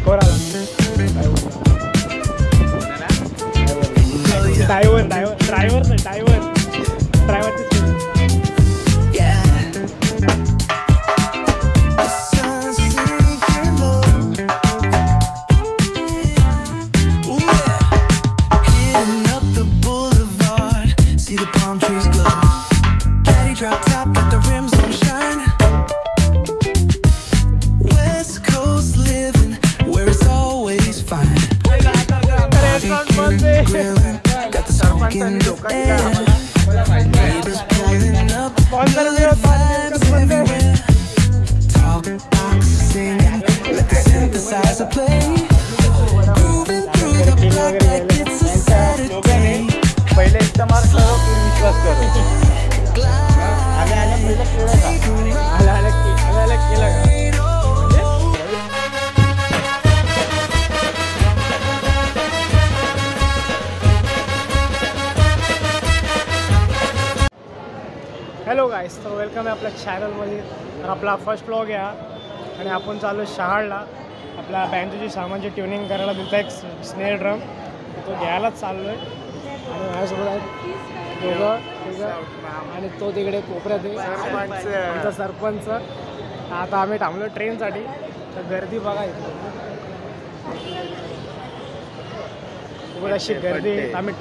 कोणाला ड्रायव्हर पहिले एकदा मार्क करो फिर विश्वास करो. हॅलो गाईस, तर वेलकम आहे आपल्या चॅनलमध्ये. तर आपला फर्स्ट व्लॉग आहे हा आणि आपण चालू शहाळला आपल्या बँजोची सामानची ट्युनिंग करायला दिलता एक स्नेअर ड्रम, तो घ्यायलाच चाललो आहे. आणि माझ्यासोबत आहेत दोघं आणि तो तिकडे कोपऱ्यात आहे आमचा सरपंच. आता आम्ही थांबलो ट्रेनसाठी. तर गर्दी बघा इथे, अशी गर्दी. आम्ही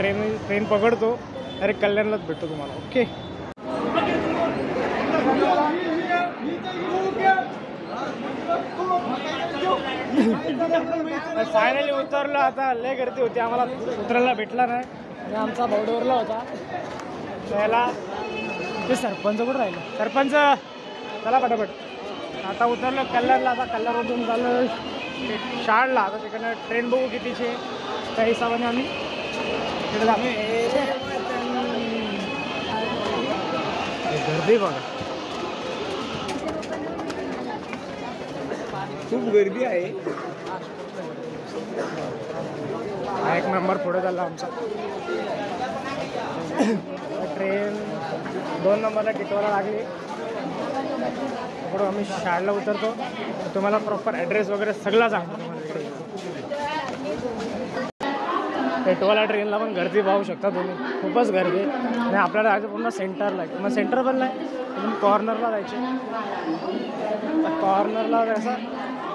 ट्रेन पकडतो डायरेक्ट कल्याणलाच भेटतो तुम्हाला. ओके, फायनली उतरलो. आता लय गर्दी होती, आम्हाला उतरायला भेटला नाही आणि आमचा भाऊडोरला होता त्याला. ते सरपंच कुठं राहिलं, सरपंच चला पटापट. आता उतरलो कल्याणला. आता कल्याणमधून झालं शाळला. आता तिकडनं ट्रेन बघू कितीची, त्या हिशोबाने आम्ही तिकडे गर्दी बघा, खूप गर्दी आहे. एक नंबर पुढे झाला आमचा. ट्रेन 2 नंबरला टिटवाला लागली. पुढं आम्ही शाळेला उतरतो. तुम्हाला प्रॉपर ॲड्रेस वगैरे सगळं सांगतो तुम्हाला. टिटवाला ट्रेनला पण गर्दी पाहू शकता तुम्ही, खूपच गर्दी. आणि आपल्याला जायचं पूर्ण सेंटरला. मग सेंटर पण नाही, तुम्ही कॉर्नरला जायचे. कॉर्नरला जायचं,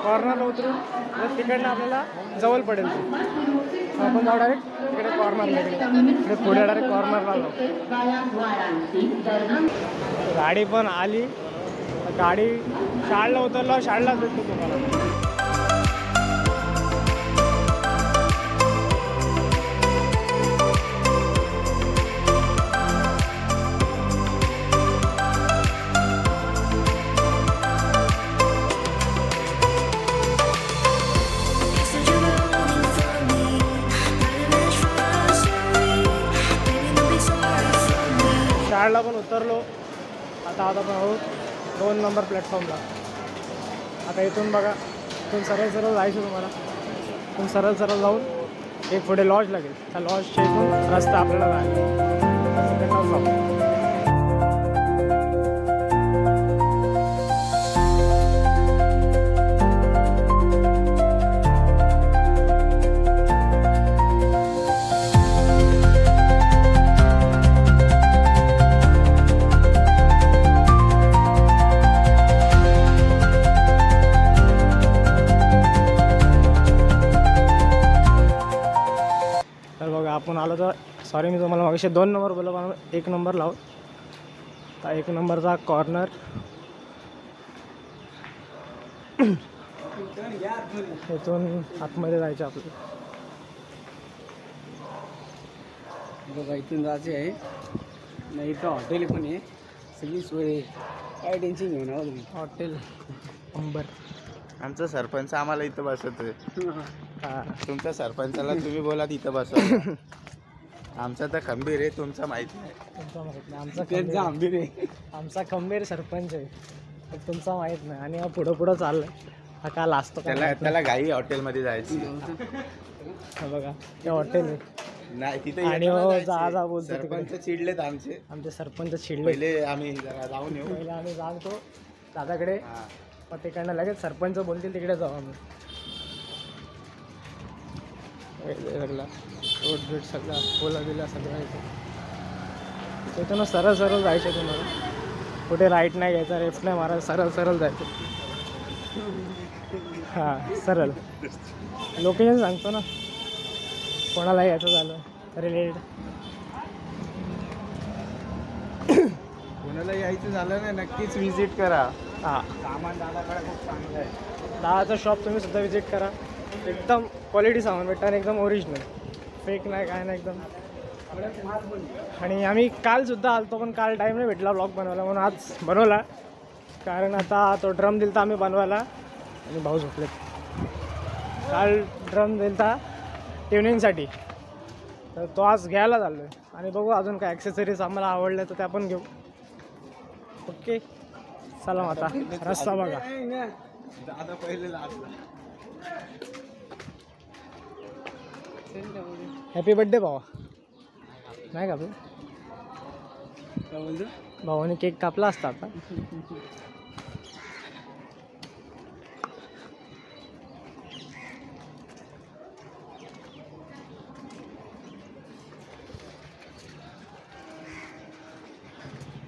कॉर्नरला उतरून तिकडनं आपल्याला जवळ पडेल. आपण जाऊ डायरेक्ट तिकडे कॉर्नरला, इकडे पुढे डायरेक्ट कॉर्नरला जाऊ. गाडी पण आली. गाडी शाळेला उतरलो, शाळेलाच भेटतो तुम्हाला. शाळेला पण उतरलो. आता पण आहोत 2 नंबर प्लॅटफॉर्मला. आता इथून बघा, इथून सरळ जायचं तुम्हाला. इथून सरळ जाऊन एक पुढे लॉज लागेल. त्या लॉजच्या इथून रस्ता आपल्याला जायला. आपण आलो तर सॉरी, मी तुम्हाला मागेशी 2 नंबर बोललो, मला 1 नंबर लाव. तर 1 नंबरचा कॉर्नर इथून आतमध्ये जायचं आपलं. बघा इथून जायचे आहे. नाही इथं हॉटेल पण आहे, सगळी सोय, काय टेन्शन घेऊ नका तुम्ही. हॉटेल अंबर. आमचा सरपंच आम्हाला इथं बसवतोय. तुमच्या सरपंचाला तुम्ही बोला इथं बसव. आमचा तर खंबीर आहे, तुमचा माहिती नाही. तुमचा माहीत नाही, आमचा खंबीर आहे. आमचा खंबीर सरपंच आहे, तुमचा माहीत नाही. आणि हा पुढं चाललाय. हा काल असतो त्याला घाई हॉटेलमध्ये जायची. बघा ते हॉटेल आहे नाही तिथे. आणि जा बोलतो. सरपंच चिडलेत आमचे सरपंच चिडले. पहिले आम्ही जाऊन येऊ. पहिले आम्ही जाणतो दादाकडे, मग तिकडनं लगेच सरपंच बोलतील तिकडे जाऊ आम्ही. सगळा रोड बीट सगळा ओला बिला सगळं इथे. तिथून सरळ सरळ जायचं तुम्हाला, कुठे राईट नाही घ्यायचा, लेफ्ट नाही मारायचं, सरळ सरळ जायचं. हां सरळ लोकेशन सांगतो ना, कोणाला यायचं झालं रिलेटेड. कोणाला यायचं झालं ना नक्कीच व्हिजिट करा. हां सामान दादाकडे खूप चांगलं आहे. दादाचं शॉप तुम्ही सुद्धा विजिट करा. एकदम क्वालिटी सामान भेटतं आणि एकदम ओरिजिनल, फेक नाही काय नाही एकदम. आणि आम्ही कालसुद्धा आलतो पण काल टाईम नाही भेटला ब्लॉग बनवायला, म्हणून आज बनवला. कारण आता तो ड्रम दिलता आम्ही बनवायला आणि भाऊ झोपलेत. काल ड्रम दिलता ट्युनिंगसाठी, तर तो आज घ्यायला चाललो आहे. आणि बघू अजून काय ॲक्सेसरीज आम्हाला आवडल्या तर त्या पण घेऊ. ओके चला आता रस्ता बघा. दादा पहिले लाजला. हॅपी बड्डे भावा. नाही का तू काय बोलतो? भावाने केक कापला असता आता.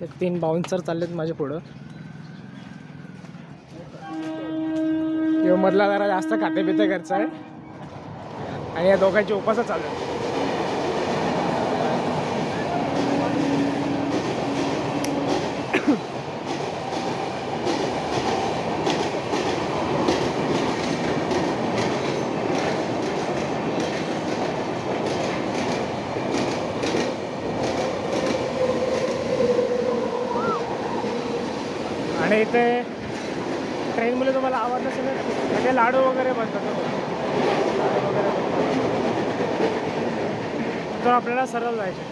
ते 3 बाउन्सर चाललेत माझ्या पुढं. किंवा मधला जरा जास्त खाते पिते घरचं आहे आणि या दोघांची उपासच चालू आहे. आणि इथे ट्रेनमुळे तुम्हाला आवाज नसेल म्हणजे लाडू वगैरे बनतात. लाडू वगैरे तर आपल्याला सरळ जायचे.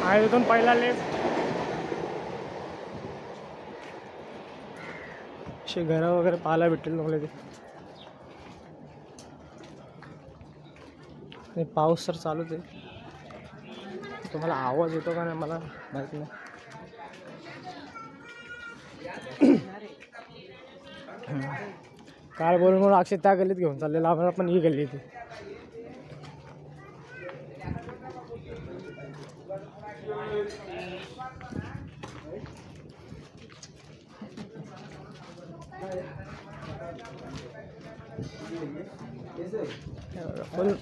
आणि तिथून पहिला लेफ्ट. अशी घरं वगैरे पाहायला भेटतील तुम्हाला ते. आणि पाऊस तर चालूच आहे. तुम्हाला आवाज येतो का नाही मला माहीत नाही. काल बोलून म्हणून अक्षय त्या गल्लीत घेऊन चाललेला, आम्हाला पण ही गल्ली ती.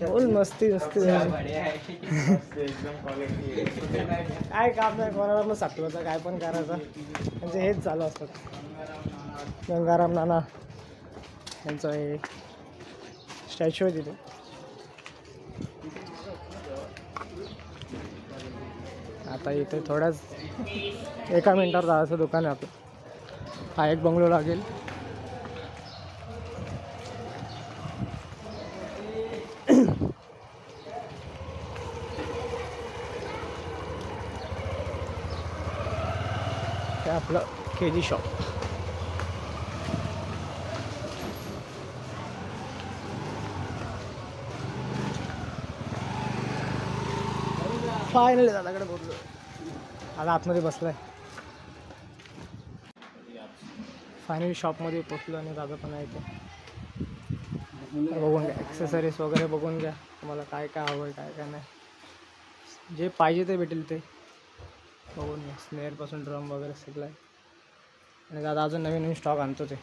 बोल मस्ती मस्ती काय काम नाही कोणाला मग सातवायचं काय पण करायचं, म्हणजे हेच चालू असतात. गंगाराम नाना यांचं हे स्टॅच्यू आहे तिथे. आता इथे थोड्याच एका मिनिटावर जायचं दुकान आहे आपलं. हा एक बंगलो लागेल. ते आपलं KG शॉप. फायनली दादाकडे बोललो. आता आतमध्ये बसलाय. फायनली शॉपमध्ये पोचलो आणि दादा पण आहे इथे. बघून घ्या ॲक्सेसरीज वगैरे बघून घ्या, तुम्हाला काय काय हवं आहे काय काय नाही, जे पाहिजे ते भेटेल ते बघून घ्या. स्नेअरपासून ड्रम वगैरे सगळं आहे. आणि दादा अजून नवीन नवीन स्टॉक आणतो ते.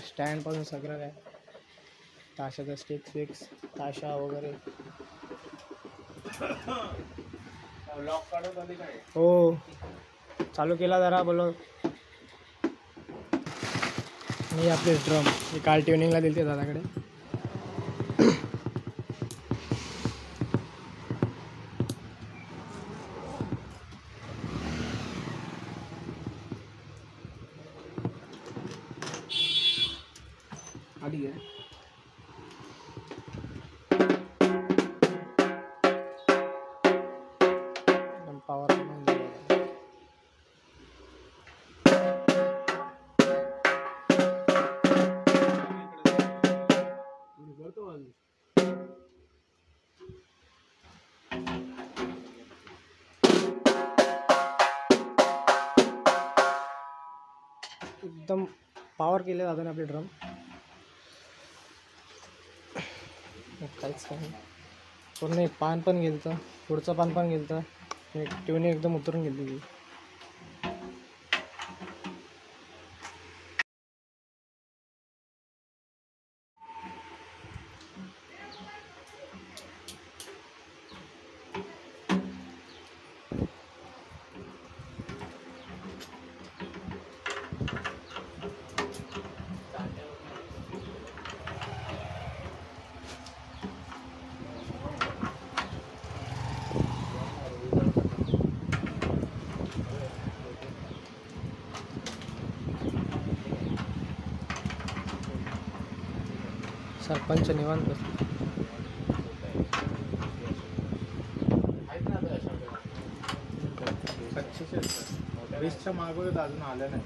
स्टँडपासून सगळं काय, ताशाचा स्टिक्स फिक्स ताशा वगैरे. हो चालू केला जरा बोलो. मी आपले ड्रम हे काल ट्युनिंगला दिले दादाकडे. आली आहे पावर. एकदम पॉवर केले दादाने आपले ड्रम. काहीच नाही, पूर्ण एक पान पण गेलं, पुढचं पान पण गेलं, ट्यूनिंग एकदम उतरून गेली ती. सरपंच निवांत. वीसच्या मागवत अजून आलं नाही.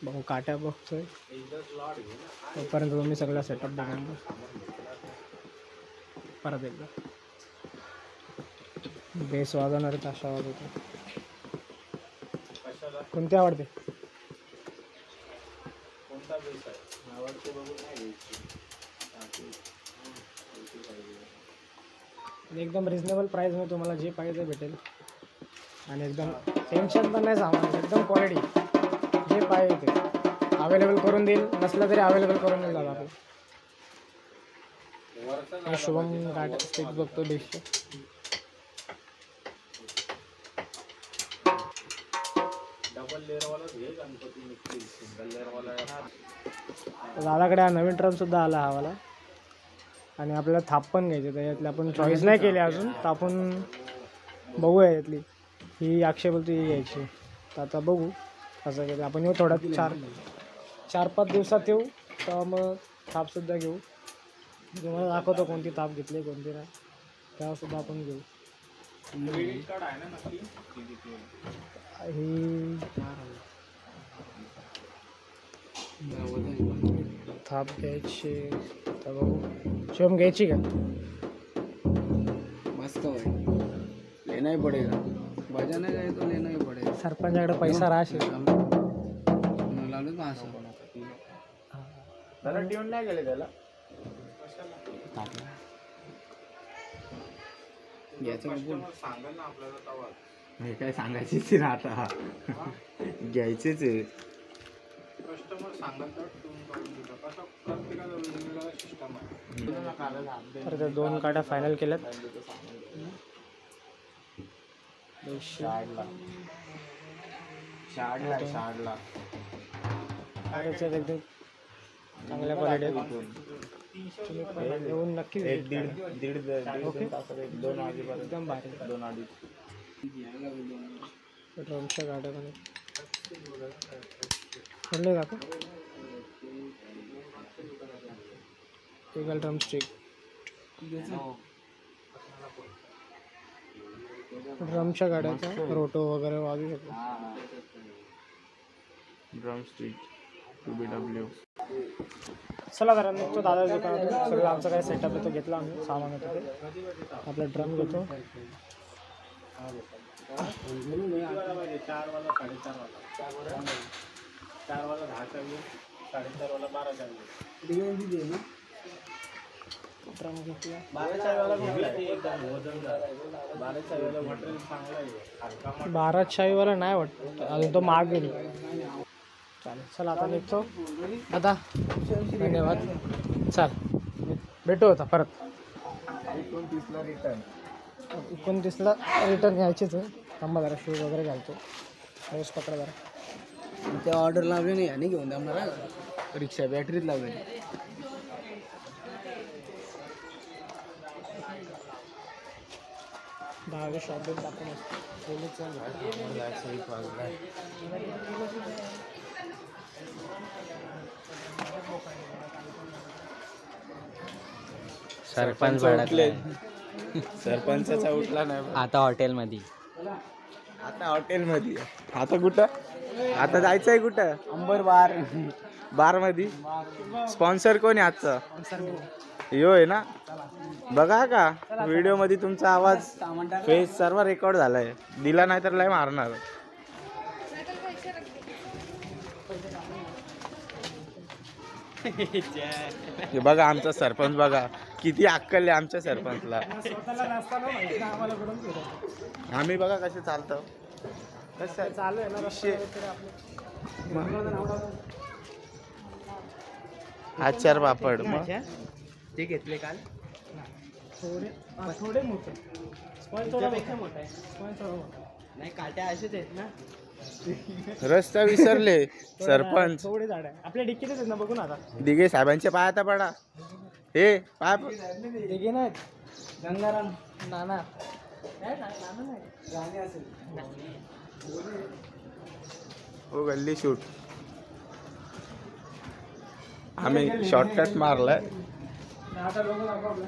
भाऊ काट्या बघतोय तोपर्यंत तुम्ही सगळा सेटअप बघून परत एकदा बेस वाजवणार आहे, ताशा वाजवतो. कोणती आवडते? कोणता बेस आहे आवडते बघून नाही. एकदम रिजनेबल प्राईसमध्ये तुम्हाला जे पाहिजे भेटेल आणि एकदम टेन्शन पण नाही सामान, एकदम क्वालिटी जे पाहिजे ते अवेलेबल करून देईल, नसलं तरी अवेलेबल करून देईल दादा आपलं. शुभम गाड्या स्टिक बघतो बेसचे. डबल लेअरवालाच घे गणपती निघतील, सिंगल लेअरवाला दादाकडे हा नवीन ड्रमसुद्धा आला हवाला आणि आपल्याला थाप पण घ्यायची, त्याच्यातली आपण चॉईस नाही केली अजून, तर आपण बघूया यातली. ही अक्षय बोलतो ही घ्यायची, तर आता बघू कसं केलं आपण. येऊ थोडा 4-5 दिवसात येऊ, तर मग थापसुद्धा घेऊ. तुम्हाला दाखवतो कोणती थाप घेतली कोणती नाही, त्यासुद्धा आपण घेऊ. क्रेडिट कार्ड आहे ना नक्की. ही थाप घ्यायची, तर बघू. शिवम घ्यायची का? मस्त भाई, लेना ही पड़ेगा, वजन है जाए तो लेना ही पड़ेगा. सरपंचाकडे पैसा राहशील लावलं का असं त्याला ट्यून नाही गेले त्याला. घ्यायचं बोल. सांगा ना आपल्याला तवा. हे काय सांगायचीच ना आता, घ्यायचेच आहे. कस्टमर सांगत तर ट्यून करून देतो. कसं प्रत्येकाचा वेगवेगळा सिस्टम आहे. तर त्या 2 काट्या फायनल केल्यात. शार्डला एकदम चांगल्या क्वालिटी येऊन नक्की दीड तासात 2 वाजेपर्यंत एकदम भारी 2-2.5. ड्रमच्या गाड्या पण पडले का ड्रम स्टिक. ड्रमच्या गाड्याचा रोटो वगैरे वाजू शकतो. Drum stick 2BW. चला जरा निघतो दादाच्या दुकानातून. सगळं आमचं काय सेटअप आहे तो घेतला आम्ही, सामान होतं ते. आपला ड्रम घेतो. 4 वाला 4.5 वाला 4 वाला 10चा घेऊ, 4.5 वाला 12चा घेऊ. ड्रम घेतला. 12चा वाला घेतला एकदम वजनदार. 12चा वाला मटेरियल चांगला आहे, हलका मटेरियल. 12 वाला नाही वाटत अजून, तो महाग गेली. चालेल चला आता निघतो दादा, धन्यवाद. चल भेटू होता परत. 29ला रिटर्न. 29ला रिटर्न घ्यायचेच आहे. थांबा जरा शूज वगैरे घालतो. पाऊस पकडा जरा. त्या ऑर्डर लावले नाही आणि घेऊन जमणार रिक्षा बॅटरीत लावली. दहावे शॉपिंग टाकून सरपंच भडकले. सरपंचाचा उठला नाही आता हॉटेलमध्ये. आता हॉटेलमध्ये. आता कुठं? आता जायचंय कुठं? अंबर बार मध्ये. स्पॉन्सर कोण आहे आजचा? यो आहे ना. बघा का व्हिडिओ मध्ये तुमचा आवाज फेस सर्व रेकॉर्ड झालाय. दिला नाही तर लय मारणार. हे बघा आमचा सरपंच बघा किती अक्कल आहे आमच्या सरपंचला. आम्ही बघा कसे चालतो. कसं चालू आहे ना विषय. आचार पापड मग ते घेतले काल. थोडे मोठे. स्पॉन्ज थोडा मोठा आहे. स्पॉन्ज थोडा मोठा. नाही काट्या असेच आहेत ना. रस्ता विसरले सरपंच. थोडे झाड आहे आपल्या डिक्कीतच आहेत ना. बघू ना आता. दिघे साहेबांच्या पायात पडा. हे पाय दिघे नाहीत. गंगाराम नाना गाणे असेल. हो गल्ली शूट. आम्ही शॉर्टकट मारलाय. आता लोक दाखवलं.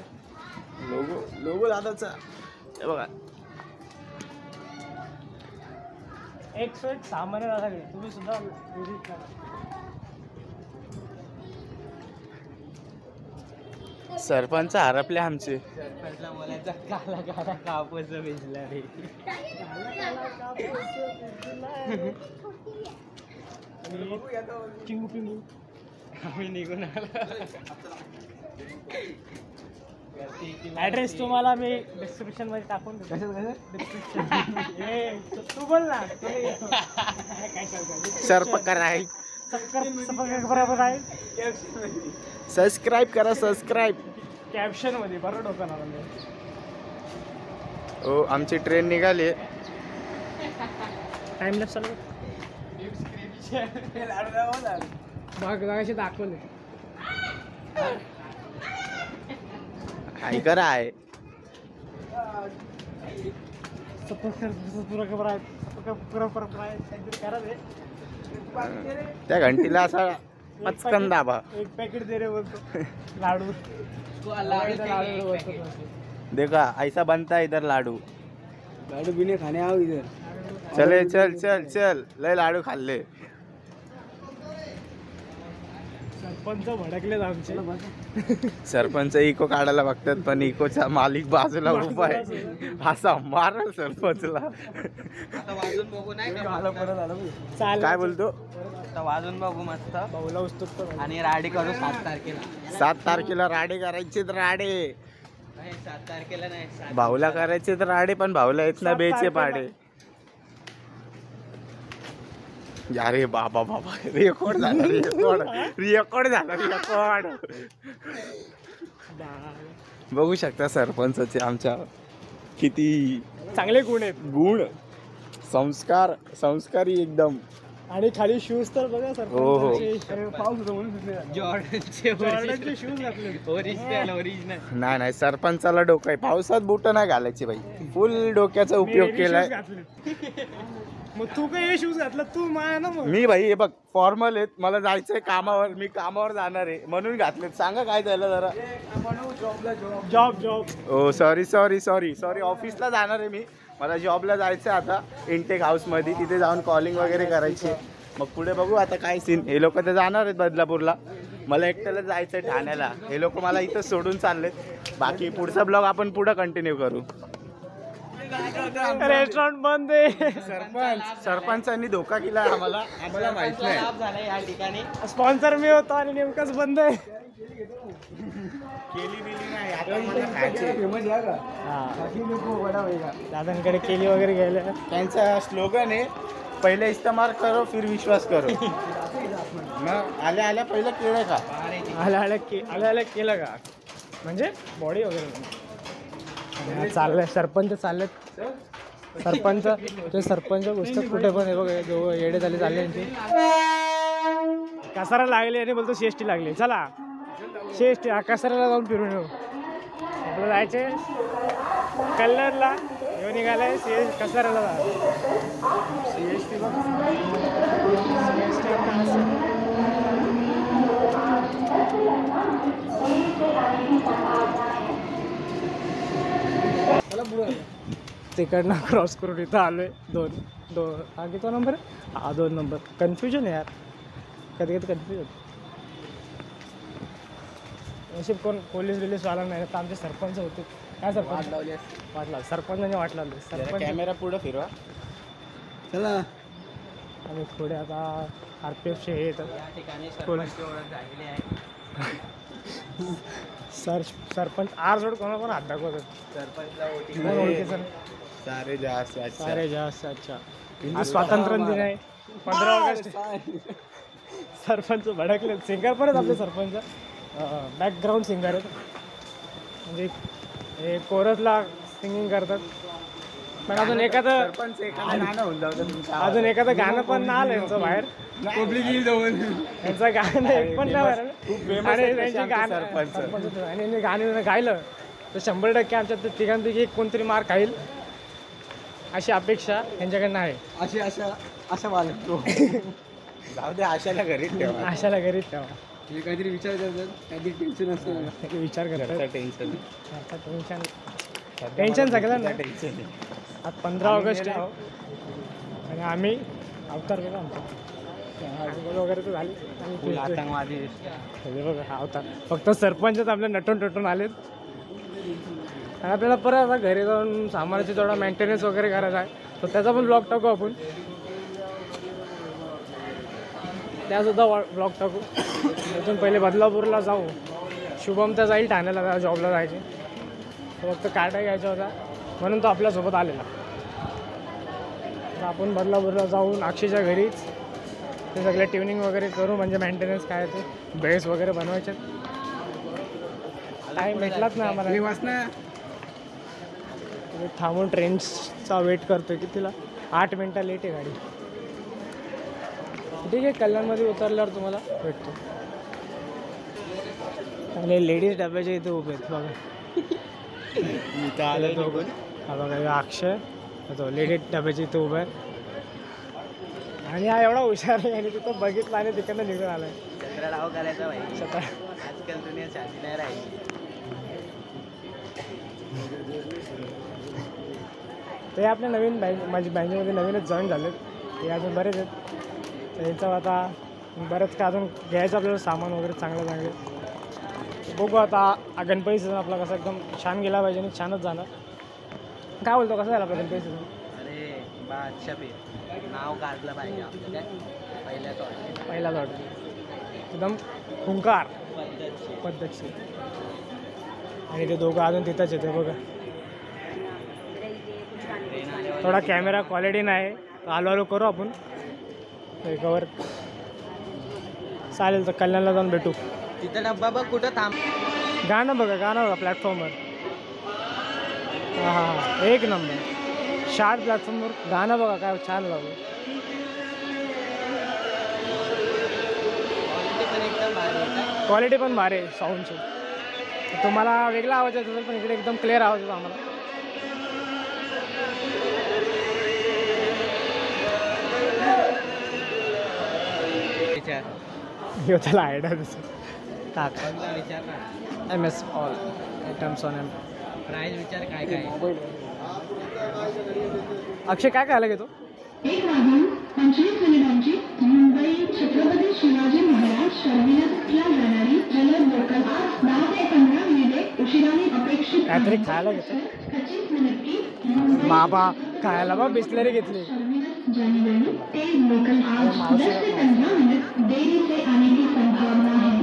लोगो दादाचा हे बघा. एक सामान्य दादाकडे तुम्ही सुद्धा विजिट करा. सरपंच हरपले आमचे. सरपंचला बोलायचा काला काला कापूस भिजला रे. चिंगू पिंगू. आम्ही निघून ऍड्रेस तुम्हाला मी डिस्क्रिप्शन मध्ये टाकून देतो. तू बोल ना. काय बरोबर आहे. सबस्क्राईब करा. सबस्क्राईब कॅप्शन मध्ये बरं डोकं ना. हो आमची ट्रेन निघाली. टाइम लॅप्स चालू. दाखवले. काय करा आहे. त्या घंटीला असा पचकन दाबा. एक पॅकेट दे रे बोलतो. लाडू. देखा ऐसा बनता है इधर लाडू. लाडू बिने खाने आओ इधर. चले चल चल चल लय लाडू खाल्ले. सरपंच भडकलेत आमचे. सरपंच इको काढायला बघतात पण इकोचा मालिक बाजूला उभा आहे. असा मारल सरपंचला. आता वाजून बघू नाही चालेल. काय बोलतो? आता वाजून बघू मस्त. भाऊला उस्तुक आणि राडी करू 7 तारखेला. 7 तारखेला राडे करायचे तर राडे. नाही 7 तारखेला नाही. भाऊला करायचे तर राडे पण भाऊला येत ना बेचे पाडे. अरे बाबा बाबा रेकॉर्ड झाला. रेकॉर्ड झाला. रेकॉर्ड बघू शकता सरपंचाचे आमच्या किती चांगले गुण आहेत. गुण. संस्कारी एकदम. आणि खाली शूज तर बघा सरपंचाचे. पाऊस होतो म्हणून जॉर्डनचे शूज घातले. ओरिजिनल. नाही सरपंचाला डोकं आहे. पावसात बुट नाही घालायचे बाई. फुल डोक्याचा उपयोग केलाय. मग तू काय शूज घातला? तू माया ना. मग मी भाई हे बघ फॉर्मल आहेत. मला जायचंय कामावर. मी कामावर जाणार आहे म्हणून घातलेत. सांगा काय झालं जरा. जॉब. ओ सॉरी ऑफिसला जाणार आहे मी. मला जॉबला जायचं आता इंटेक हाऊसमध्ये. तिथे जाऊन कॉलिंग वगैरे करायची. मग पुढे बघू आता काय सीन. हे लोक तर जाणार आहेत बदलापूरला. मला एकट्याला जायचं आहे ठाण्याला. हे लोक मला इथं सोडून चाललेत. बाकी पुढचा ब्लॉग आपण पुढं कंटिन्यू करू. रेस्टॉरंट बंद आहे. सरपंचांनी धोका केला आम्हाला माहित नाही. झाला या ठिकाणी. स्पॉन्सर मी होतो आणि नेमकंच बंद आहे. केली बिली नाही. आता मला खायचे. दादांकडे केली वगैरे घ्यायला. त्यांचा स्लोगन आहे पहिले इस्तेमाल करो फिर विश्वास करो. मग आल्या पहिलं केलं का? आल्या केलं का म्हणजे बॉडी वगैरे. चाललंय सरपंच चाललेत सरपंच ते सरपंच गोष्ट कुठे पण आहे बघ दोघं येडे झाले चालले यांचे कसारा लागले आणि बोलतो CST लागली चला CST कसाऱ्याला जाऊन फिरून येऊ आपलं जायचे कल्लरला येऊन निघालाय कसाऱ्याला जा CST बघ तिकडनं क्रॉस करून इथं आलोय दोन हा किती नंबर आहे हा 2 नंबर कन्फ्युजन आहे यार कधी कधी कन्फ्युजन नशीब कोण पोलीस वाला नाही तर आमचे सरपंच होते काय सरपंच लावली वाटला सरपंचाने वाट लावली सरपंच कॅमेरा पुढे फिरवा चला आणि पुढे आता RPFचे हे येतात या ठिकाणी सरपंचची ओळख झालेली आहे. सरपंच आर जोड कोणा कोण हात दाखवतात सरपंचला वोटिंग कोण ओळखीचं नाही? सारे जास्त सारे जास्त अच्छा आज स्वातंत्र्य दिन आहे 15 ऑगस्ट सरपंच भडकले सिंगर पण आहेत आपले सरपंच बॅकग्राऊंड सिंगर आहेत म्हणजे हे कोरसला सिंगिंग करतात पण अजून एखादं अजून एखादं गाणं पण ना आलं यांचं बाहेर पब्लिक येईल जवळ यांचं गाणं एक पण नाही बाहेर आणि त्यांची गाणं सरपंच आणि यांनी गाणं गायलं तर 100% आमच्या तिघांपैकी एक कोणतरी मार खाईल अशी अपेक्षा यांच्याकडनं आहे अशी अशा बालक जाऊ दे आशाला घरीच ठेवा आशाला घरीच ठेवा हे काहीतरी विचार करतात काहीतरी टेन्शन असतं हे विचार करतात टेन्शन टेन्शन सगळं नाही टेन्शन आज 15 ऑगस्ट आहे आणि आम्ही अवतार केला आमचा आजूबाजू वगैरे तर झाली आम्ही फिरतोय. आतंकवादी हे बघा हा अवतार फक्त सरपंचच आपले नटून आलेत आणि आपल्याला परत आता घरी जाऊन सामानाची थोडा मेंटेनन्स वगैरे करायचा आहे तर त्याचा पण ब्लॉग टाकू आपण त्यासुद्धा ब्लॉग टाकू त्यातून पहिले बदलापूरला जाऊ शुभम तर जाईल ठाण्याला त्या जॉबला जायचे तो फक्त कार्ड घ्यायचा होता म्हणून तो आपल्यासोबत आलेला तर आपण बदलापूरला जाऊन अक्षयच्या घरीच ते सगळे ट्युनिंग वगैरे करू म्हणजे मेंटेनन्स काय ते बेस वगैरे बनवायचे टाईम भेटलाच नाही आम्हाला वाचना थांबून ट्रेनचा वेट करतोय की तिला 8 मिनटं लेट आहे गाडी ठीक आहे कल्याणमध्ये उतरल्यावर तुम्हाला भेटतो आणि लेडीज डब्याच्या इथे उभे आहेत बघा हा बघा हे अक्षय तो लेडीज डब्याच्या इथे उभा आहे आणि हा एवढा हुशार आहे आणि तिथं बघितला आणि तिकडनं निघून आला आहे चंद्र डाव करायचा भाई आजकाल दुनिया शांती नाही राहिली ते आपल्या नवीन माझी बँकेमध्ये नवीनच जॉईन झालेत ते अजून बरेच आहेत त्यांचं आता बरंच काय अजून घ्यायचं आपल्याला सामान वगैरे चांगलं बघू आता गणपती सीझन आपला कसा एकदम छान गेला पाहिजे आणि छानच जाणार काय बोलतो कसं झालं आपला गणपती सीझन अरे बादशाह पे नाव काढलं पाहिजे आपलं काय पहिलाच ऑर्डर एकदम हुंकार पद्धतशीर आणि ते दोघं अजून तिथंच येते बघा थोडा कॅमेरा क्वालिटी नाही आलो करू आपण कवर चालेल तर कल्याणला जाऊन भेटू तिथं डब्बा बघ कुठं थांब गाणं बघा प्लॅटफॉर्मवर हां एक नंबर शार्ट प्लॅटफॉर्मवर गाणं बघा काय छान लागलं क्वालिटी पण भारी आहे साऊंडची तुम्हाला वेगळा आवाज येत असेल पण इकडे एकदम क्लिअर आवाज येतो आम्हाला हे त्याला आयडिया दिसत विचार ना MS all items on prize विचार काय काय अक्षय काय खायला घेतो एक वाहन 25 मिनिटांची मुंबई छत्रपती शिवाजी महाराज टर्मिनसला जाणारी जलद लोकल 10 ते 15 मिनिटे उशिराने अपेक्षित काहीतरी खायला घेतो 25 मिनिट की बाबा खायला बा बिस्लरी घेतली टर्मिनस जाने वाली तेज लोकल आज 10 से 15 मिनट देरी से आने की संभावना है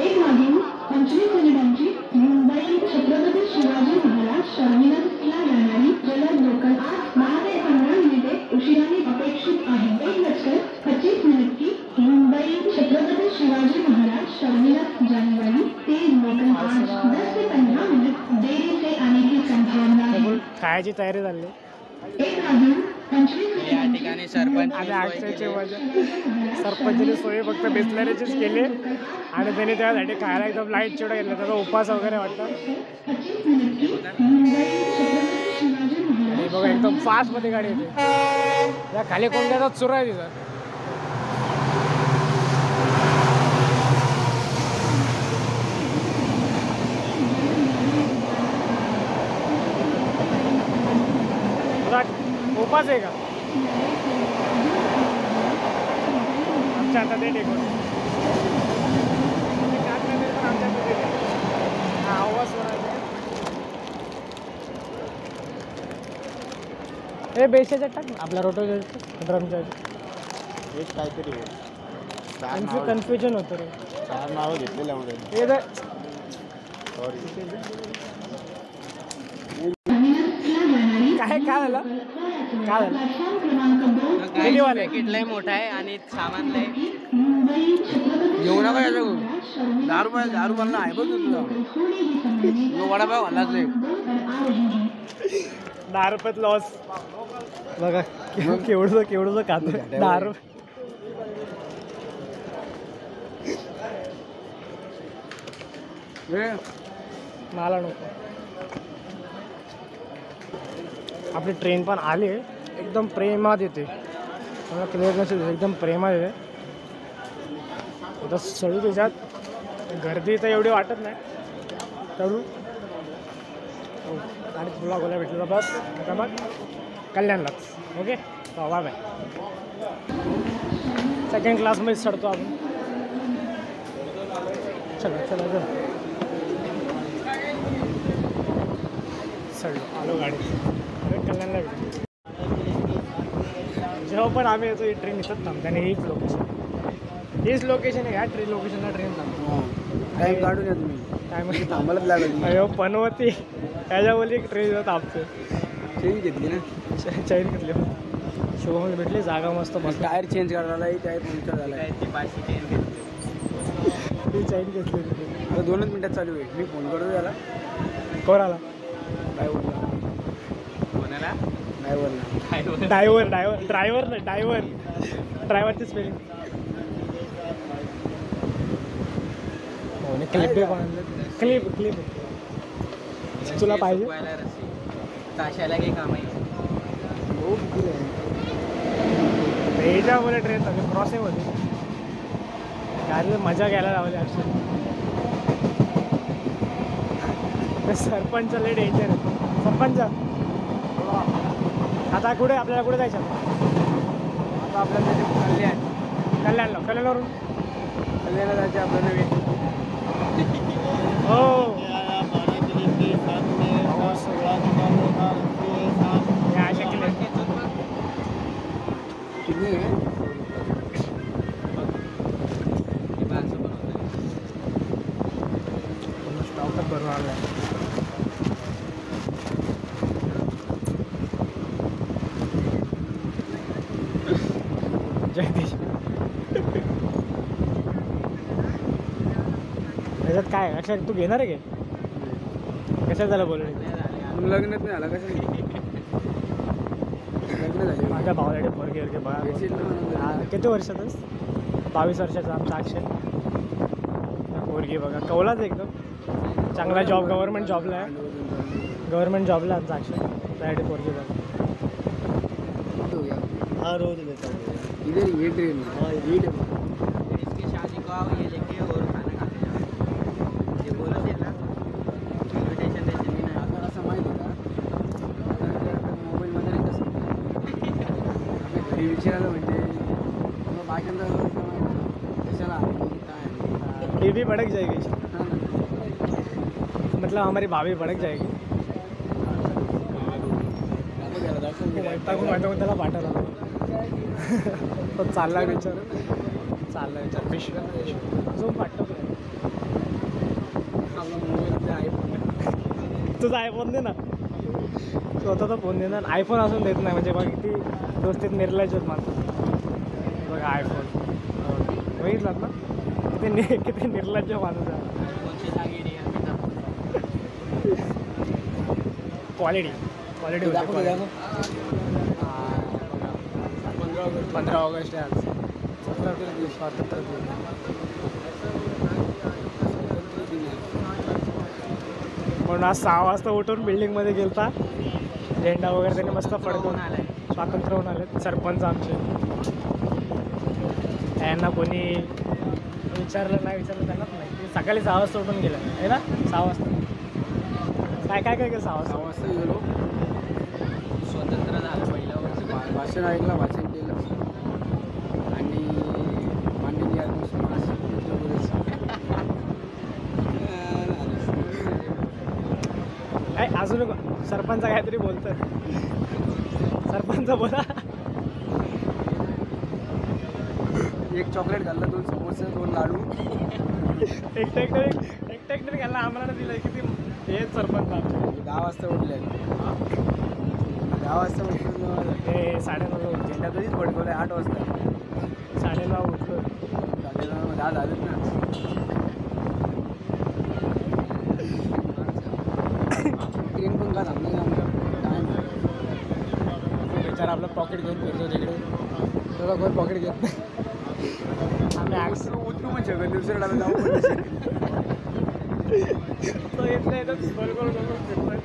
एक वाहन 25 मिनिटांची मुंबई छत्रपती शिवाजी महाराज टर्मिनसला जाणारी जलद लोकल 10 ते 15 मिनिटे उशिराने अपेक्षित आहे 1:25 मिनिट की मुंबई छत्रपती शिवाजी महाराज टर्मिनस जाने वाली तेज लोकल आज 10 से 15 मिनट देरी जायची तयारी झाली या ठिकाणी सरपंच आणि अक्षयची मजा सरपंचने सोयी फक्त बिस्लरीचीच केली आणि त्याने त्यासाठी खायला एकदम लाईट चिवडा घेतला त्याचा उपास वगैरे वाटतं आणि बघा एकदम फास्टमध्ये गाडी येते त्या खाली कोणत्याचा चुरा आहे तिथं उपास आहे का आमच्या आता ते टेकून आवाज हे बेशाच्या टाक ना आपल्या रोटो ड्रमच्या एक काहीतरी कन्फ्युजन होतं रे 4 नावं घेतलेल्यामध्ये हे जर काय झालं काय झालं पॅकेट लय मोठा आहे आणि सामान लय घेऊ नका याच्याकडून 10 रुपयाला आहे बघ तुझा वडापाव घालाच नाही 10 रुपयात लॉस बघा केवढं खातो 10 रुपये मला नको आपली ट्रेन पण आली एकदम प्रेमात येते मला क्लिअर नसेल एकदम प्रेमात येते आता चढू त्याच्यात गर्दी तर एवढी वाटत नाही चढू आणि तुला गोला भेटला बस आता मग कल्याणलाच ओके बाय बाय सेकंड क्लासमध्ये चढतो आपण चला चला चढलो आलो गाडी कल्याणला भेटतो जेव्हा पण आम्ही येतो ही ट्रेन इथंच थांबते आणि हीच लोकेशन आहे ह्या ट्रेन लोकेशनला ट्रेन थांबतो टाईम काढून या तुम्ही काय म्हणजे थांबायलाच लागत अयो पनवती त्याच्यावरती एक ट्रेन इथं थांबतो चेंज घेतली ना चैन घेतली शुभम भेटली जागा मस्त मस्त टायर चेंज करायला टायर पंक्चर झाला ती पाचशे चेन घेतली ती चैन घेतली आता 2च मिनिटात चालू आहे मी फोन करतो त्याला कोणाला ड्रायव्हरला कोणाला ड्रायव्हरची स्पेलिंग क्लिप तुला पाहिजे ताशाला काही काम आहे याच्यामुळे ट्रेन चालू क्रॉसिंग होती गाडीला मजा घ्यायला लावली ॲक्च्युली सरपंच लय डेंजर आहे सरपंच आता कुठे आपल्याला कुठे जायचं आता आपल्याला कल्याणवरून कल्याणला जायचं आपल्याला हो अशा केले किती आहे स्टॉकच भरून आला जगदीश त्याच्यात काय अक्षर तू घेणार आहे का कशात झालं बोलून लग्नात नाही आला कसं लग्न झाले माझ्या भावाकडे पोरगी वगैरे बघा किती वर्षातच 22 वर्षाचा आमचा अक्षय पोरगी बघा कवलाच एकदम चांगला जॉब गव्हर्नमेंट जॉबला आहे आमचा अक्षय त्यासाठी पोरगी बघा हाँ रोज लेता हूँ इधर ये ट्रेन हाँ ये इसकी शादी को आओ ये लेके और खाना खाते जाओ ये बोलो थे ना इन्व्हिटेशन द्यायचे मी नाही आता असं माहिती आहे का मोबाईलमध्ये नाही कसं घरी विचारायला म्हणजे मग बायकांना कशाला काय ये भी भड़क जाएगी हां ना मतलब हमारी भाभी भड़क जाएगी टाकून त्याला पाठवला तो चालला विचार पिशव्या जो पाठवतो तुझा आयफोन दे ना स्वतःचा फोन दे ना आयफोन असून देत नाही म्हणजे बघ किती दोस्तीत निर्लज होत माणूस बघा आयफोन बघितलात ना किती निर्लज्ज माणूस आहे कोणची जागी क्वालिटी क्वालिटी दाखव होती. दाखव 15 ऑगस्ट आहे आज. स्वातंत्र्य स्वातंत्र्य दिन. दिन आहे. म्हणून आज 6 वाजता उठून बिल्डिंगमध्ये गेलता. झेंडा वगैरे त्यांनी मस्त फडकवून आलाय. स्वातंत्र्य होऊन आले सरपंच आमचे. त्यांना कोणी विचारलं नाही त्यांनाच नाही. ते सकाळी 6 वाजता उठून गेलं आहे ना. 6 वाजता काय काय काय 6 वाजता. 6 वाजता गेलो. स्वतंत्र झालं पहिलं वर्ष. भाषण ऐकलं, भाषण केलं आणि मांडली आधी काय अजून सरपंच काहीतरी बोलतं. सरपंच बोला. एक चॉकलेट घाललं, 2 समोसे, 2 लाडू. एकट्याने घ्यायला आम्हाला दिलं. किती हे सरपंच आमचे. 10 वाजता उठले. 10 वाजता उठून हे 9:30 झेंडा कधीच फडकवलं 8 वाजता. 9:30 उठलो. 10 झालेत ना. ट्रेन पण का थांबली ना विचार आपलं पॉकेट घेऊन फिरतो तिकडे. तेव्हा कोण पॉकेट घेत नाही. आम्ही उतरू पण शकत दुसऱ्या डाव्या जाऊ पण तो येत नाही तर गोल फिरतोय.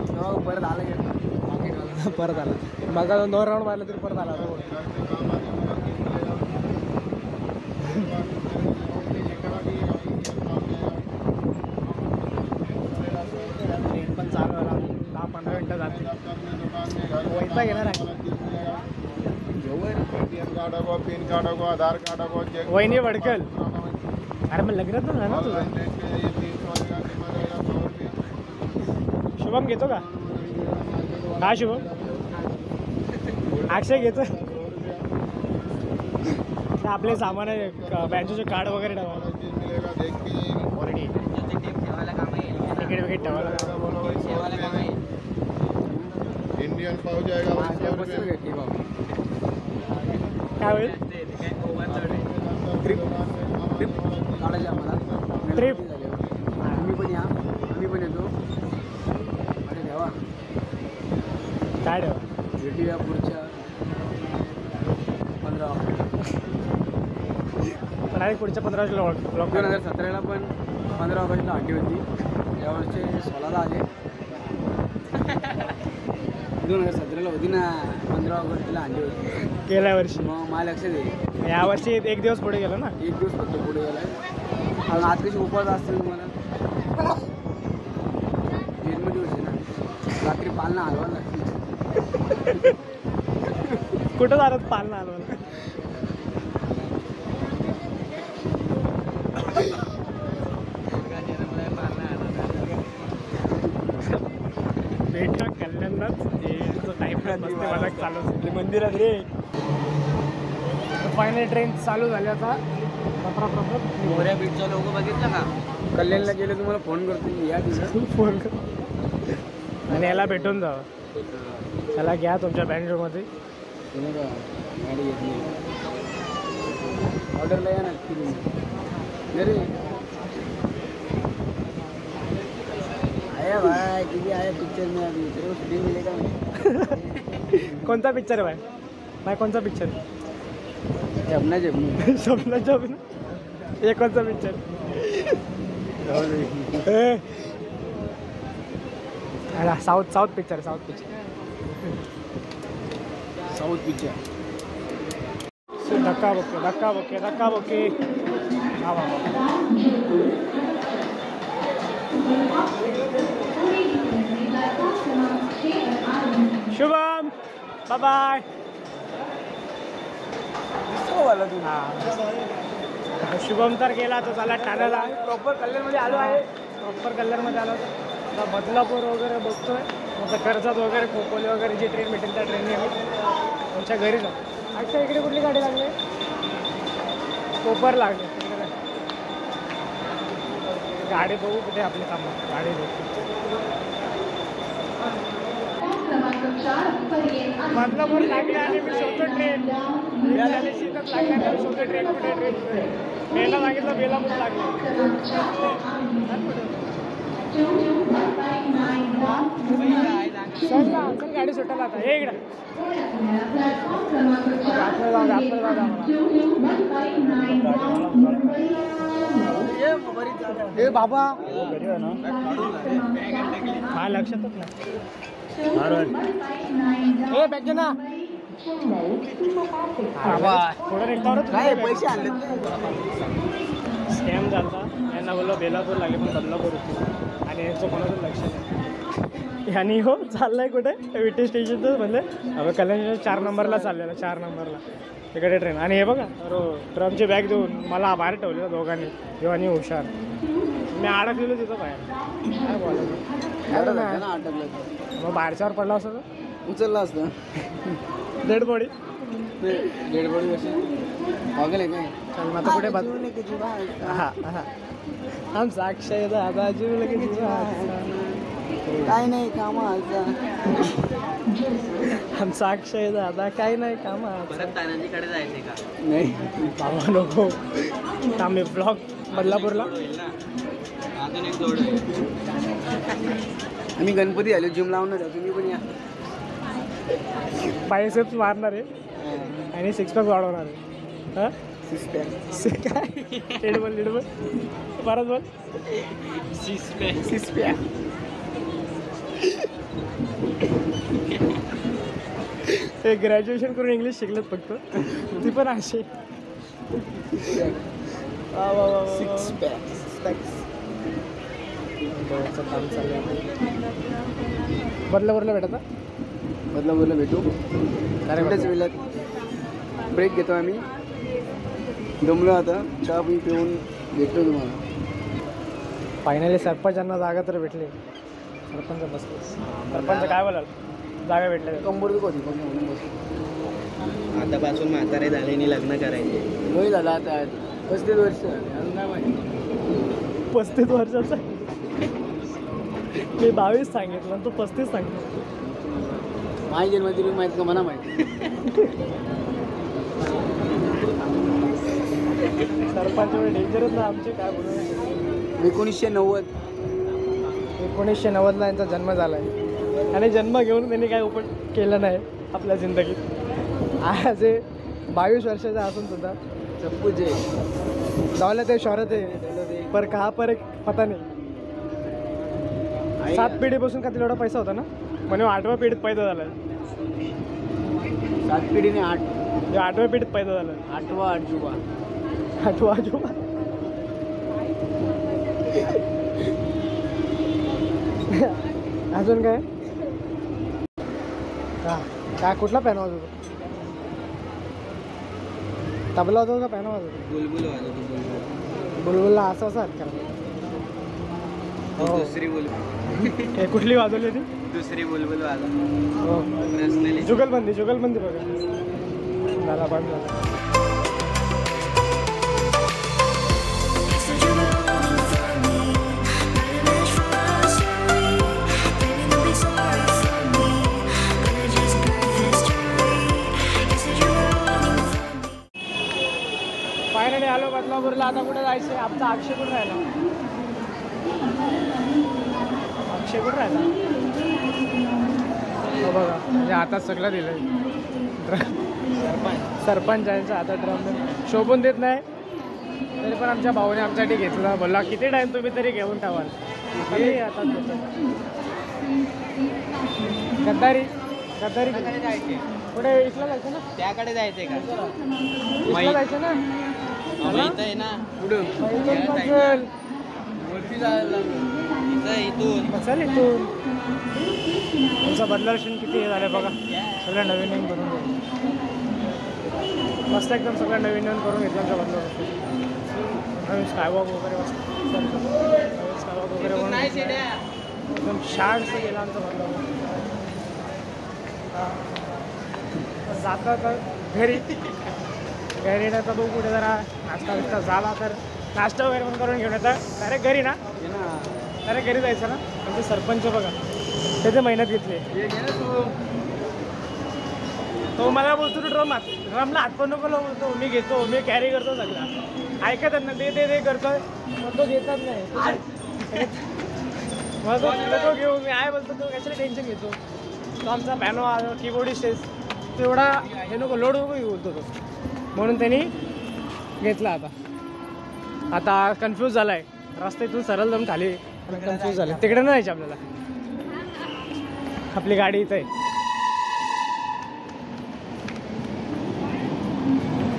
तेव्हा परत आलं गेलं पॉकेट घालून. परत आला. मग 2 राऊंड मारलं तरी परत आला. ट्रेन पण चालू झाला. 10-15 मिनटं जाते. वैता घेणार आहे. पिन काढागो, आधार काढागो, वहिनी वडकल. अरे मग लग्नात ना झालं ना तुझं. शुभम घेतो का. काय शुभम. अक्षय घेतो. आपले सामान आहे. बँकेचे कार्ड वगैरे ठेवायला. टेप ठेवायला काम येईल. तिकीट विकेट ठेवायला. ठेवायला काम येईल. इंडियन पाव जाएगा बसून घेतली बाबा. काय होईल. ते काय ओव्हर चढ आहे. ट्रिप काढायची आम्हाला. Trip. तुम्ही पण या, आम्ही पण येतो. आणि ठेवा काय ठेवा. भेटूया पुढच्या 15 ऑगस्ट. पण आहे पुढच्या 15 ब्लॉक. 2017ला पण 15 ऑगस्टला हंडी होती. यावर्षी 16ला आले. 2017ला होती ना 15 ऑगस्टला हंडी होती. गेल्या वर्षी. मग मला लक्षात येईल. यावर्षी 1 दिवस पुढे गेलो ना. 1 दिवस फक्त पुढे गेला. आणि आज कशी उपवास असतील तुम्हाला. जेलमध्ये होते ना. रात्री पालना हलवा लागते. कुठं जाणार पालना आलं. भेट कल्याणलाच टाईम मला चालू मंदिरात रे. फायनल ट्रेन चालू झाली आता. मोऱ्या बीचचा लोगो बघितला का. कल्याणला गेले तुम्हाला फोन करतो या तिथं. फोन कर. आणि याला भेटून जावं. त्याला घ्या तुमच्या बँड्रोमध्ये. तुम्ही का गाडी घेतली ऑर्डरला या ना तुम्ही. अरे आया भाई किती आया पिक्चर में अभी तेरे को शूटिंग मिलेगा. कोणता पिक्चर आहे भाई कोणता पिक्चर. जबना जबनी. स्वप्न जबना. हे कोणता picture. South picture. South picture. धक्का बुक्के. हा बाबा. Shubham bye bye. शुभम तर गेला तो चला ठाण्याला. प्रॉपर कल्याणमध्ये आलो आहे. प्रॉपर कल्याणमध्ये आलो होता. बदलापूर वगैरे बघतोय. आता कर्जत वगैरे खोपोली वगैरे जी ट्रेन भेटेल त्या ट्रेनने आम्ही आमच्या घरी जाऊ. अच्छा इकडे कुठली गाडी लागली. कोपर लागले. गाडी बघू कुठे आपली कामं. गाडी बघू. बदलापूर लागले आणि मी शोधतो ट्रेन. शीतच लागल्या शोधतो ट्रेन कुठे. ट्रेनला सांगितलं बेलापूर लागलं. चल ना, चल गाडी सुटायला आता हे इकडे आतमध्ये जाऊ दे, आतमध्ये जाऊ दे आम्हाला. ए बाबा हा लक्षातच नाही ए बॅग घे ना थोडं रेटावरच काय पैसे आणले स्कॅम झाला. यांना बोललो बेलापूर लागले पण बदलापूर होती आणि यांचं कोणाचं लक्ष नाही. आणि हो चाललाय कुठे विटी स्टेशनचं म्हणजे अगं कल्याण 4 नंबरला चाललेला 4 नंबरला तिकडे ट्रेन. आणि हे बघा ट्रमची बॅग देऊन मला बाहेर ठेवलेलं दोघांनी किंवा आणि हुशार मी अडकलेलो तिथं बाहेर काय बोलायचं मग बाहेरच्यावर पडला असं तर उचलला असतं डेड बॉडी डेड बॉडी कशी पागल आहे काय चल मग आता कुठे हां हां हम साक्ष दादा जीव लगे काय नाही कामाचा हम साक्ष दादा काय नाही कामा परत तानाजीकडे जायचे का? नाही बाबा नको आम्ही ब्लॉग बदलापूरला होईल ना अजून एक जोड आहे. आम्ही गणपती आलो जिम लावणार आहे तुम्ही पण या बायसेप्स मारणार आहे आणि 6 पॅक वाढवणार आहे हां काय लीड बोल परत बोल ते ग्रॅज्युएशन करून इंग्लिश शिकलेत फक्त ती पण अशी बदलापूरला भेटता बदलापूरला भेटू तेवढ्याच वेळात ब्रेक घेतो आम्ही दमलो आता चहा पिऊन भेटतो तुम्हाला. फायनली सरपंचांना जागा तर भेटली. सरपंच बसले सरपंच काय बोलाल जागा भेटल्या कंबर होती पण आतापासून म्हातारे झाल्याने लग्न करायचे. वय झाला आता 35 वर्ष अजून काय माहिती 35 वर्षाचा मी 22 सांगितलं आणि तू 35 सांगितलं. माझी जन्मदिवस माहीत का मला माहिती सरपंच डेंजरच ना आमचे काय बोलू 1990 1990ला यांचा जन्म झाला आहे आणि जन्म घेऊन त्यांनी काय उपयोग केलं नाही आपल्या जिंदगीत. आज हे 22 वर्षाचा असून सुद्धा चप्पू जे दौलत है शौहरत है पर कहाँ पर एक पता नाही. 7 पिढीपासून का तिला एवढा पैसा होता ना म्हणे 8व्या पिढीत पैदा झाला 7 पिढीने 8 8व्या पिढीत पैदा झाला 8वा आजोबा 8वा आजोबा अजून काय काय कुठला पॅन वाजवतो तबला होतो का पॅन वाजवतो बुलबुल वाजवतो बुलबुल. बुलबुलला असं हात करा दुसरी बुलबुल हे कुठली वाजवली ती दुसरी बुलबुल वाजवतो हो पर्सनली. जुगलबंदी बघा झाला बंद झाला. फायनली आलो बदलापूरला. आता कुठे जायचं आमचा अक्षय कुठे राहिला अक्षय कुठे राहिला हो बघा म्हणजे आता सगळं दिलं सरपंचांचं आता ड्रम शोभून देत नाही तरी पण आमच्या भाऊने आमच्यासाठी घेतला बोलला किती टाईम तुम्ही तरी घेऊन ठेवाल हे आता गद्दारी गद्दारी जायचे पुढे इथला जायचं ना त्याकडे जायचंय का? इथला जायचं ना इथं आहे ना पुढं चल वरती जायला इथून चल इथून तुमचा बदलाशन किती हे झालं बघा सगळं नवीन नवीन करून घेतलं मस्त एकदम सगळं नवीन नवीन करून घेतलं आमच्या बदलापासून नवीन स्कायवॉक वगैरे मस्त स्कायवॉक वगैरे बनवून घेतलं. एकदम शार्टचं गेला आमचा बदलापासून जाता तर घरी येण्याचा बघू कुठे जरा नाश्ता बिस्ता झाला तर नाश्ता वगैरे पण करून घेऊन येतात डायरेक्ट घरी ना डायरेक्ट घरी जायचं ना म्हणजे सरपंच बघा त्याचे मेहनत घेतली तो मला बोलतो तू ड्रमला हात पण नको बोलतो मी घेतो मी कॅरी करतो सगळं ऐकतात ना ते करतो पण तो घेतात नाही मग तो घेऊ मी आहे बोलतो, तो कशाला टेन्शन घेतो. तो आमचा पॅनो कीबोर्डिस्ट आहे, तेवढा हे नको लोड नको घेऊ बोलतो तो, म्हणून त्यांनी घेतला. आता कन्फ्यूज झाला आहे, रस्त्यातून सरळ जाऊन खाली कन्फ्यूज झाले. तिकडे नाही जायचं आपल्याला, आपली गाडी इथं आहे.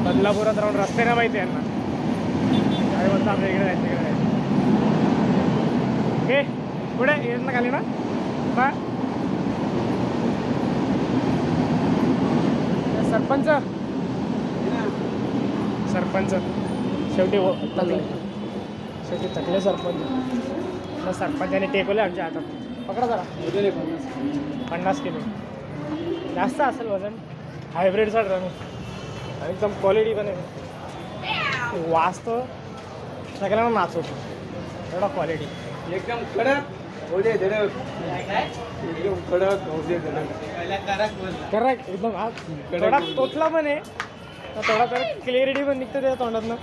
बदलापुरात राहून रस्ते ना माहिती आहे यांना, गाडी बोलतो आपल्या इकडे जायचं, तिकडे जायचं. हे पुढे येत ना खाली ना बा. सरपंच शेवटी थकले सरपंच. सरपंचाने टेकवले आमच्या हातात. पकडा जरा. 50 किलो जास्त असेल वजन. हायब्रिडचा ड्रम आहे, एकदम क्वालिटी पण आहे. वाचतो सगळ्यांना नाचवतो, एवढा क्वालिटी. एकदम कडक हो दे धडक, एकदम कडक हो दे धडक. करेक्ट एकदम. हा थोडा तोतला पण आहे, थोडा करेक्ट क्लिअरिटी पण निघतं त्याच्या तोंडातनं.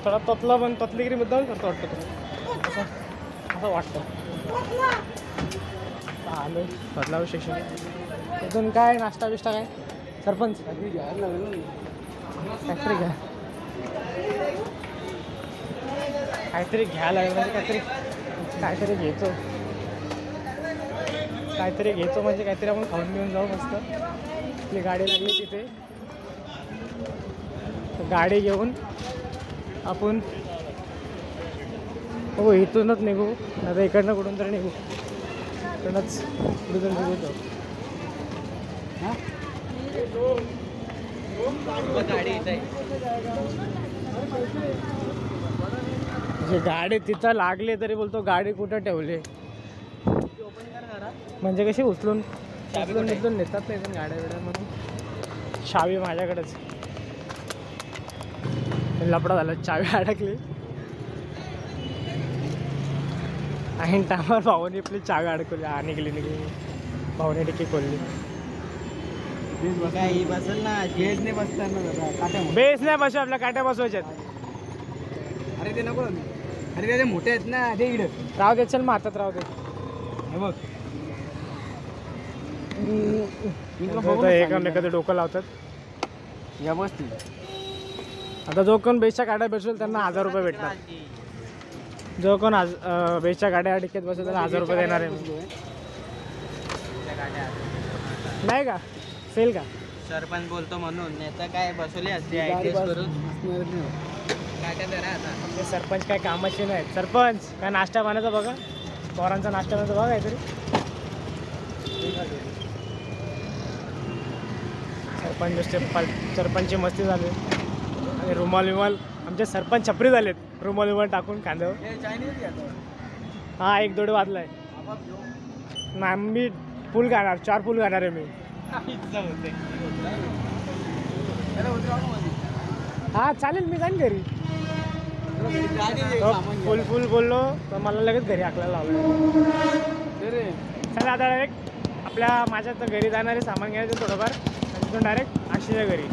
थोडा तोतला पण, तोतलीगिरी मुद्दाम करतो वाटतं तुला, असं वाटतं. आलो बदलाव शिक्षण. तिथून काय नाश्ता बिष्टा काय सरपंच काहीतरी घ्या, काहीतरी घ्यायला लागलं म्हणजे काहीतरी घेतो, म्हणजे काहीतरी आपण खाऊन घेऊन जाऊ मस्त. आपली गाडी लागली तिथे, गाडी घेऊन आपण हो इथूनच निघू, आता इकडनं कुठून तरी निघू, इकडनंच कुठून निघू जाऊ. म्हणजे गाडी तिथं लागली तरी बोलतो गाडी कुठं ठेवली, म्हणजे कशी उचलून नेतात नाही पण गाड्या बिड्या. म्हणून चावी माझ्याकडेच. लपडा झाला, चावी अडकली आणि टायमावर भाऊने आपली चावी अडकवली. निघली भाऊने टिकी खोलली. बसेल ना, बेस नाही बसतात ना, बेस नाही बसू, आपल्या काट्या बसवायच्यात. अरे ते नको, अरे त्याचे मोठे आहेत ना, ते इकडे राहू दे, चल मग हातात राहू दे. हे बघ एकामेकाचं डोकं लावतात. व्यवस्थित. आता जो कोण बेसच्या गाड्या बसवेल त्यांना 1000 रुपये भेटणार. जो कोण बेसच्या गाड्या टिकेत बसेल त्याला 1000 रुपये देणार आहे. नाही का सेल का सरपंच बोलतो म्हणून, नाही तर काय बसवली असते ऍडजस्ट करून. काय करा आता, आपले सरपंच काय कामाचे नाहीत. सरपंच काय नाश्ता पाण्याचा बघा, पोरांचा नाश्ता पाण्याचा बघा काहीतरी. सरपंचची मस्ती झाली आणि रुमाल आमचे सरपंच छपरी झालेत, रुमाल टाकून खांद्यावर. हा 1-2 वाजलाय ना. मी फुल खाणार, 4 फुल खाणार आहे मी. हा चालेल, मी जाईन घरी. फुल बोललो तर मला लगेच घरी आकला लावलं. चला आता डायरेक्ट माझ्या तर घरी जाणारे सामान घ्यायचं थोडंफार, आणि तिथून डायरेक्ट आशीच्या घरी.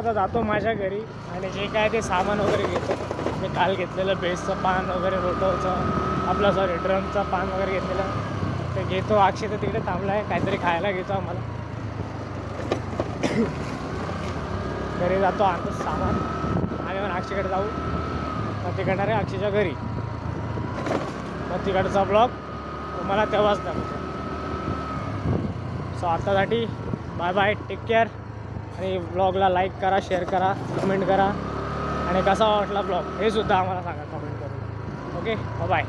आता जातो माझ्या घरी आणि जे काय ते सामान वगैरे घेतो. मी काल घेतलेलं बेसचं पान वगैरे, रोटोचं आपलं सॉरी ड्रमचं पान वगैरे घेतलेलं ते घेतो. अक्षय तर तिकडे थांबला आहे, काहीतरी खायला घेतो आम्हाला. घरी जातो, आणतो सामान आणि मग अक्षयकडे जाऊ. मग तिकडणार आहे अक्षयच्या घरी. मग तिकडचा ब्लॉग तुम्हाला तेव्हाच दाखवतो. सो आतासाठी बाय बाय, टेक केअर. आणि ब्लॉगला लाईक करा, शेअर करा, कमेंट करा आणि कसा वाटला ब्लॉग हे सुद्धा आम्हाला सांगा कमेंट करून. Okay bye.